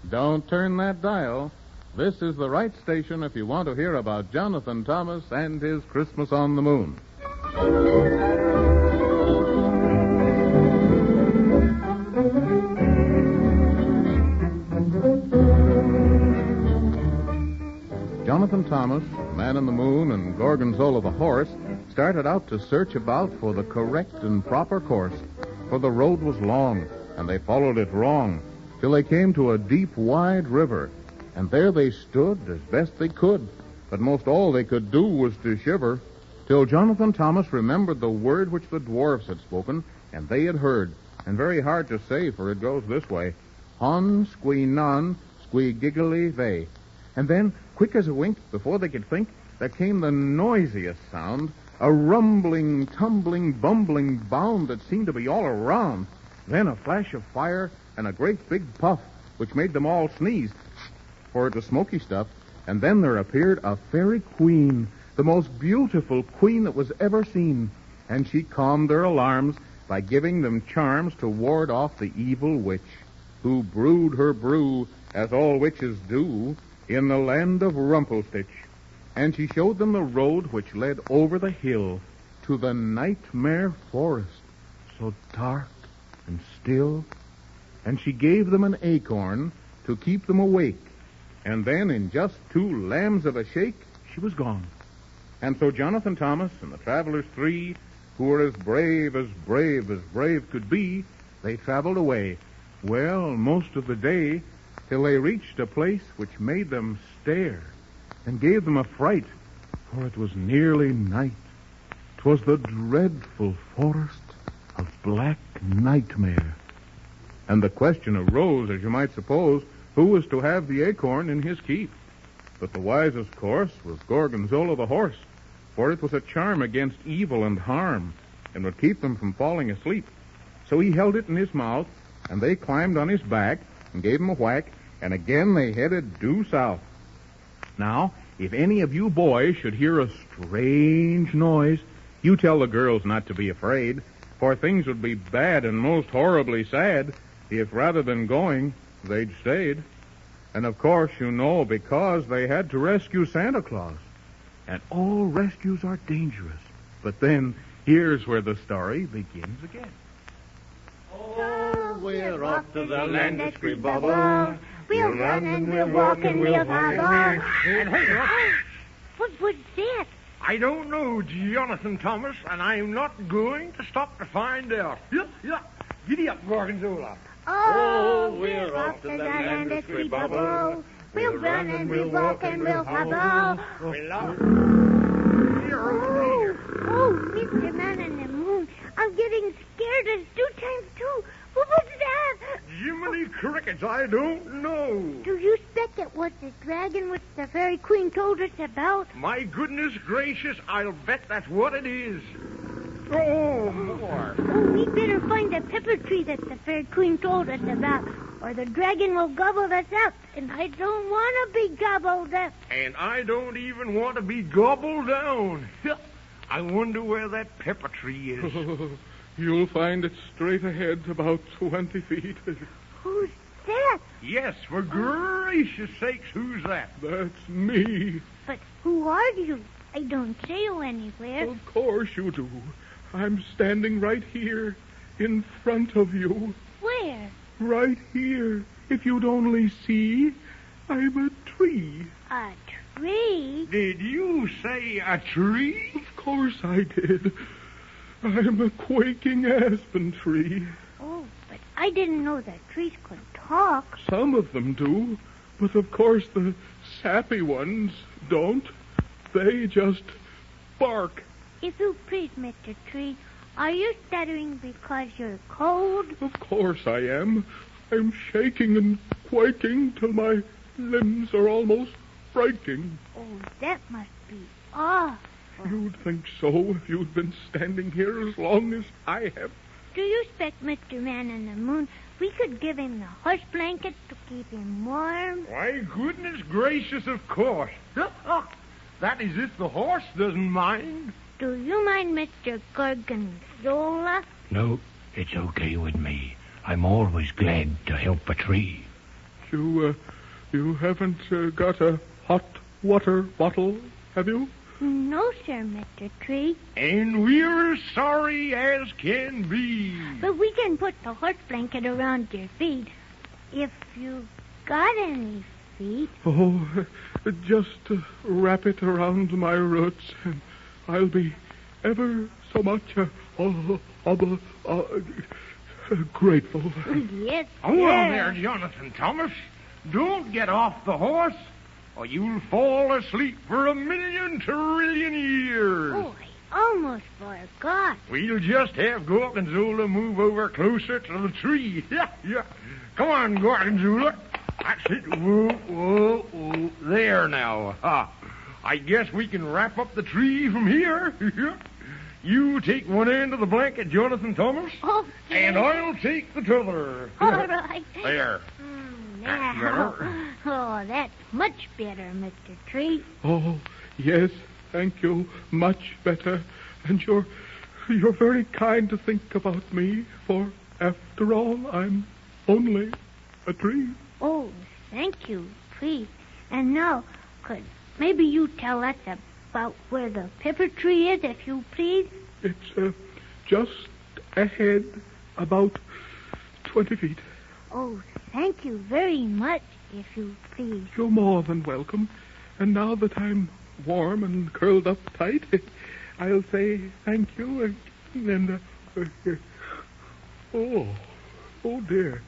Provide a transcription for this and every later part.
Don't turn that dial. This is the right station if you want to hear about Jonathan Thomas and his Christmas on the Moon. Jonathan Thomas, Man in the Moon, and Gorgonzola the horse started out to search about for the correct and proper course, for the road was long, and they followed it wrong, till they came to a deep, wide river, and there they stood as best they could, but most all they could do was to shiver, till Jonathan Thomas remembered the word which the dwarfs had spoken, and they had heard, and very hard to say, for it goes this way: Hon, squee non, squee giggly they. And then, quick as a wink, before they could think, there came the noisiest sound, a rumbling, tumbling, bumbling bound that seemed to be all around. Then a flash of fire and a great big puff, which made them all sneeze, for it was smoky stuff. And then there appeared a fairy queen, the most beautiful queen that was ever seen. And she calmed their alarms by giving them charms to ward off the evil witch, who brewed her brew, as all witches do, in the land of Rumpelstitch. And she showed them the road which led over the hill to the nightmare forest, so dark and still. And she gave them an acorn to keep them awake. And then, in just 2 lambs of a shake, she was gone. And so Jonathan Thomas and the travelers 3, who were as brave could be, they traveled away, well, most of the day, till they reached a place which made them stare and gave them a fright, for it was nearly night. 'Twas the dreadful forest of Black Nightmare. And the question arose, as you might suppose, who was to have the acorn in his keep? But the wisest course was Gorgonzola the horse, for it was a charm against evil and harm, and would keep them from falling asleep. So he held it in his mouth, and they climbed on his back and gave him a whack, and again they headed due south. Now, if any of you boys should hear a strange noise, you tell the girls not to be afraid, for things would be bad and most horribly sad if, rather than going, they'd stayed. And of course, you know, because they had to rescue Santa Claus. And all rescues are dangerous. But then, here's where the story begins again. Oh, we're off to the land of Scribble. We'll run and we'll walk and we'll hobble. And hey, What was that? I don't know, Jonathan Thomas, and I'm not going to stop to find out. Yeah. Giddy up, Gorgonzola. Oh, we're off to the land of Scribble. We'll run and we'll walk and we'll hobble. Oh, Mr. Man in the Moon, I'm getting scared as 2 times 2. What was that? Jiminy crickets, I don't know. Do you expect it was the dragon which the fairy queen told us about? My goodness gracious, I'll bet that's what it is. Oh, more. Oh, we'd better find the pepper tree that the fairy queen told us about, or the dragon will gobble us up, and I don't want to be gobbled up. And I don't even want to be gobbled down. I wonder where that pepper tree is. You'll find it straight ahead, about 20 feet. Who's that? Yes, for gracious sakes, who's that? That's me. But who are you? I don't see you anywhere. Of course you do. I'm standing right here, in front of you. Where? Right here. If you'd only see, I'm a tree. A tree? Did you say a tree? Of course I did. I'm a quaking aspen tree. Oh, but I didn't know that trees could talk. Some of them do, but of course the sappy ones don't. They just bark. If you please, Mr. Tree, are you stuttering because you're cold? Of course I am. I'm shaking and quaking till my limbs are almost breaking. Oh, that must be awful. You'd think so if you'd been standing here as long as I have. Do you expect Mr. Man in the Moon we could give him the horse blanket to keep him warm? My goodness gracious, of course. That is if the horse doesn't mind. Do you mind, Mr. Gorgonzola? No, it's okay with me. I'm always glad to help a tree. You haven't got a hot water bottle, have you? No, sir, Mr. Tree. And we're sorry as can be. But we can put the horse blanket around your feet. If you got any feet. Oh, just wrap it around my roots, and I'll be ever so much grateful. Yes, Oh, sir. well there, Jonathan Thomas. Don't get off the horse, or you'll fall asleep for 1,000,000 trillion years. Oh, I almost forgot. We'll just have Gorgonzola move over closer to the tree. Yeah. Come on, Gorgonzola. That's it. Whoa. There now. I guess we can wrap up the tree from here. You take one end of the blanket, Jonathan Thomas. Okay. And I'll take the t'other. All right. There. Now. Oh, that's much better, Mr. Tree. Oh, yes, thank you. Much better. And you're very kind to think about me, for after all, I'm only a tree. Oh, thank you, please. And now, could maybe you tell us about where the pepper tree is, if you please? It's just ahead, about 20 feet. Oh, thank you very much, if you please. You're more than welcome. And now that I'm warm and curled up tight, I'll say thank you and oh dear.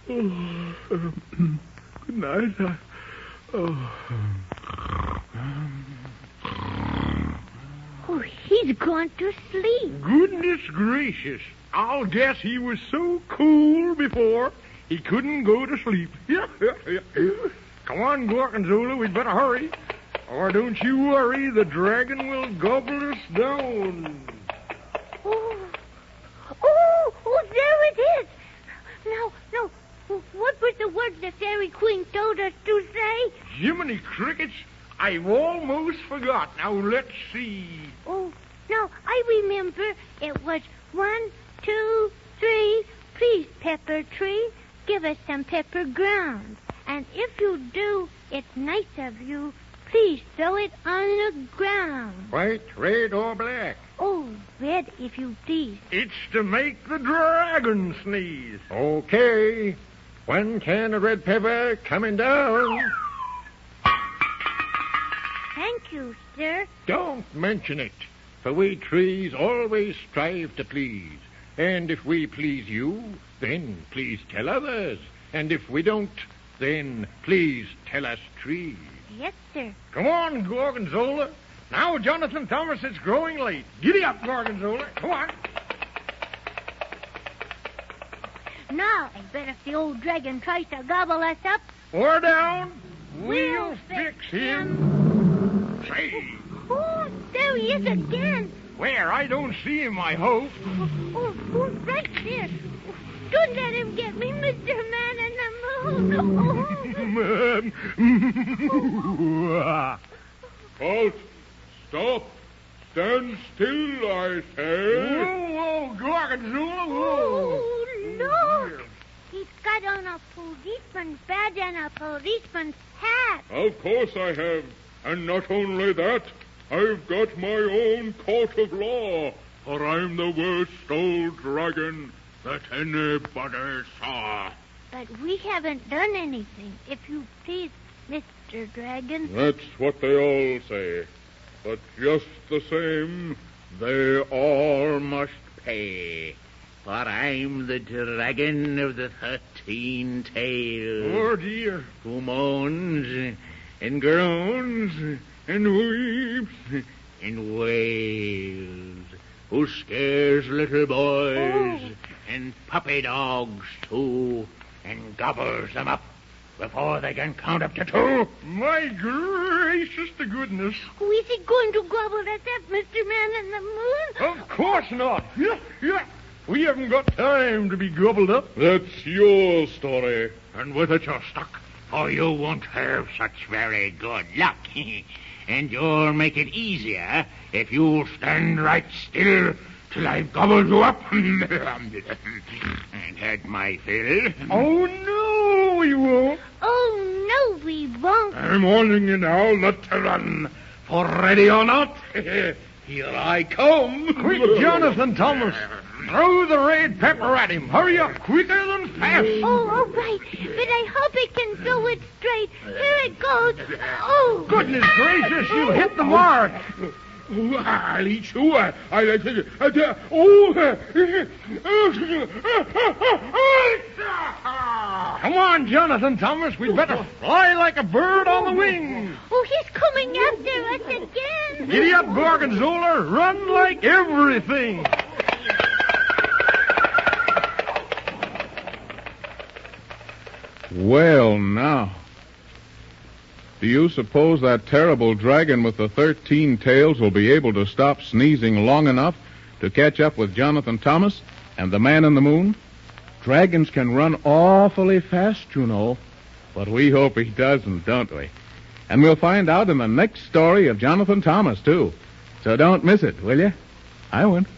Oh, good night. Oh, he's gone to sleep. Goodness gracious. I'll guess he was so cool before he couldn't go to sleep. Yeah. Come on, Gorgonzola, we'd better hurry. Or don't you worry, the dragon will gobble us down. Oh, there it is. No. What was the words the Fairy Queen told us to say? Jiminy crickets, I've almost forgot. Now, let's see. Oh, no, I remember. It was 1, 2, 3. Please, pepper tree, give us some pepper ground. And if you do, it's nice of you. Please throw it on the ground. White, red, or black? Oh, red, if you please. It's to make the dragon sneeze. Okay. 1 can of red pepper coming down. Thank you, sir. Don't mention it, for we trees always strive to please. And if we please you, then please tell others. And if we don't, then please tell us trees. Yes, sir. Come on, Gorgonzola. Now, Jonathan Thomas, it's growing late. Giddy up, Gorgonzola. Come on. Now, I bet if the old dragon tries to gobble us up, Or down. We'll fix him. Say, oh, there he is again. where? I don't see him, I hope. Oh, right there. Don't let him get me, Mr. Man in the Moon. Halt! Stop! Stand still, I say. Whoa, Gorgonzola, Oh, look. He's got on a policeman's badge and a policeman's hat. Of course I have. And not only that, I've got my own court of law, for I'm the worst old dragon that anybody saw. But we haven't done anything, if you please, Mr. Dragon. That's what they all say. But just the same, they all must Pay, for I'm the dragon of the 13 tails. Oh, dear. Who moans and groans and weeps and wails. Who scares little boys and puppy dogs, too, and gobbles them up before they can count up to 2. My gracious to goodness. Who is he going to gobble us up, Mr. Man in the Moon? Of course not. Yeah. We haven't got time to be gobbled up. That's your story. And with it you're stuck, for you won't have such very good luck. And you'll make it easier if you'll stand right still till I've gobbled you up. And had my fill. Oh, no, we won't. Oh, no, we won't. I'm warning you now not to run. For ready or not, here I come. Quick, Jonathan Thomas. Throw the red pepper at him. Hurry up, quicker than fast. Oh, all right. But I hope he can throw it straight. Here it goes. Oh. Goodness gracious, you hit the mark. Oh, I'll eat you. Come on, Jonathan Thomas. We'd better fly like a bird on the wing. Oh, he's coming after us again. Giddy up, Gorgonzola. Run like everything. Well, now. Do you suppose that terrible dragon with the 13 tails will be able to stop sneezing long enough to catch up with Jonathan Thomas and the man in the moon? Dragons can run awfully fast, you know. But we hope he doesn't, don't we? And we'll find out in the next story of Jonathan Thomas, too. So don't miss it, will you? I won't.